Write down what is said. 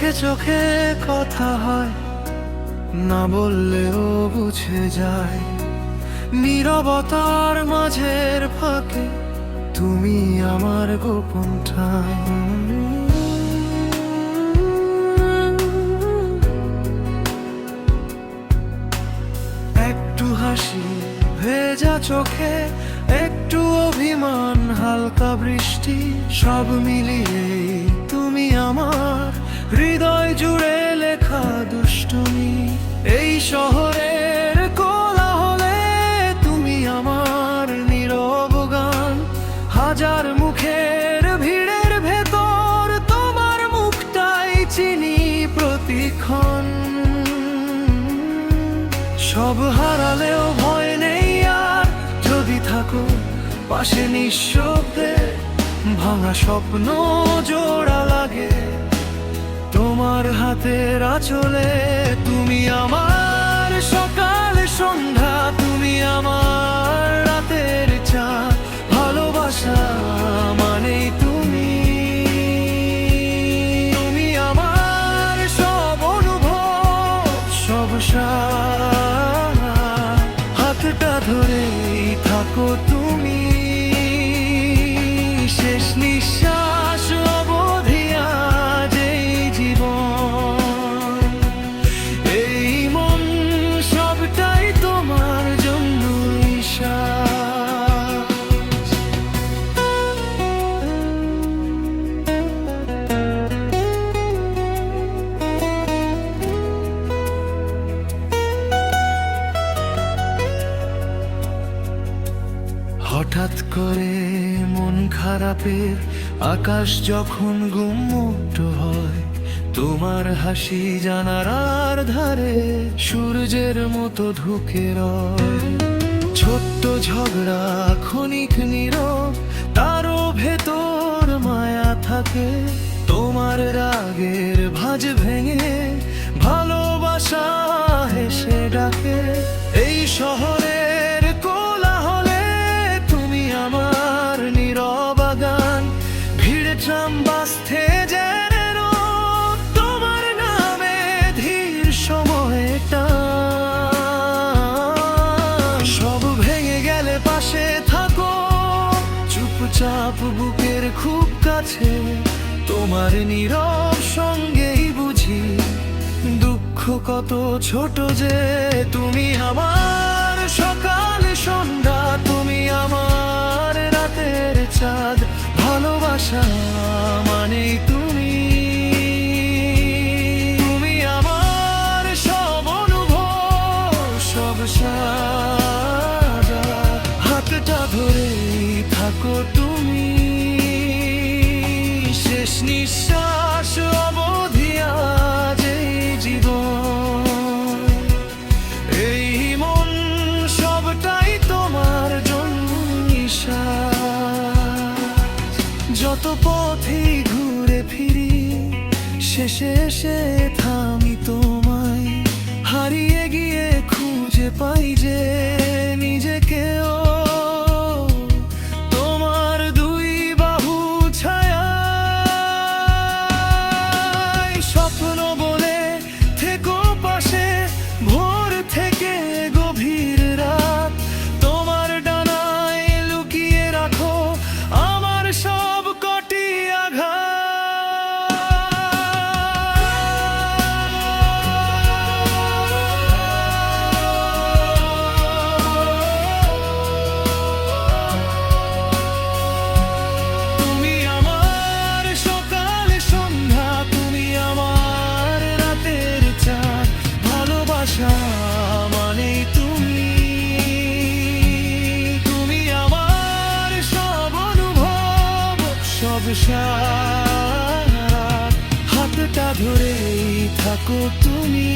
চোখে চোখে কথা হয়, না বললেও বুঝে যায়। নীরবতার মাঝের ফাঁকে তুমি আমার গোপন ঠাই। একটু হাসি ভেজা চোখে, একটু অভিমান হালকা বৃষ্টি, সব মিলিয়ে তুমি আমার হৃদয় জুড়ে লেখা দুষ্টুমি। এই শহরের কোলাহলে তুমি আমার নীরব গান, হাজার মুখের ভিড়ের ভেতর তোমার মুখটাই চিনি প্রতিক্ষণ। সব হারালেও ভয় নেই আর, যদি থাকো পাশে নিঃশব্দে। ভাঙা স্বপ্ন জোড়া লাগে তোমার হাতের আঁচলে। তুমি আমার সকাল সন্ধ্যা, তুমি আমার রাতের চাঁদ। ভালোবাসা মানেই তুমি, তুমি আমার সব অনুভব, সব সাথ। হাতটা ধরেই থাকো তুমি, শেষ নিঃশ্বাস অবধি আজ এই জীবন। এই মন সবটাই তোমার জন্যই শ্বাস। হঠাৎ করে মন খারাপের আকাশ যখন গুমোট হয়, তোমার হাসি জানালার ধারে সূর্যের মতো ঢুকে রয়। ছোট্ট ঝগড়া ক্ষণিক নীরব, তারও ভেতর মায়া থাকে। তোমার রাগের ভাঁজ ভেঙে ভালোবাসা হেসে ডাকে। এই শহরের কোলাহলে তুমি আমার নীরব গান, ভিড়ে ট্রাম বাস যেন তোমার নামে ধীর সময়টা। সব ভেঙে গেলে পাশে থাকো, চুপচাপ বুকের খুব কাছে। তোমার নীরব সঙ্গেই বুঝি দুঃখ কত ছোট যে। তুমি আমার সকাল সন্ধ্যা, তুমি আমার রাতের চাঁদ। ভালোবাসা মানেই তুমি, তুমি আমার সব অনুভব, সব সাথ। হাতটা ধরেই থাকো তুমি, শেষ নিঃশ্বাস অবধি আজ এই জীবন। এই মন সবটাই তোমার জন্যই শ্বাস। যত পথেই ঘুরে ফিরি, শেষে এসে থামি তোমায়। হারিয়ে গিয়ে খুঁজে পাই যে নিজেকেও, তোমার দুই বাহু ছায়া। স্বপ্ন বলে থেকো পাশে, ভোর থেকে গভীর রাত। তোমার ডানায় লুকিয়ে রাখো আমার সব কটি আঘাত। তুমি আমার সকাল সন্ধ্যা, তুমি আমার রাতের চাঁদ। ভালোবাসা মানেই তুমি, তুমি আমার সব অনুভব, সব সাথ। হাতটা ধরেই থাকো তুমি।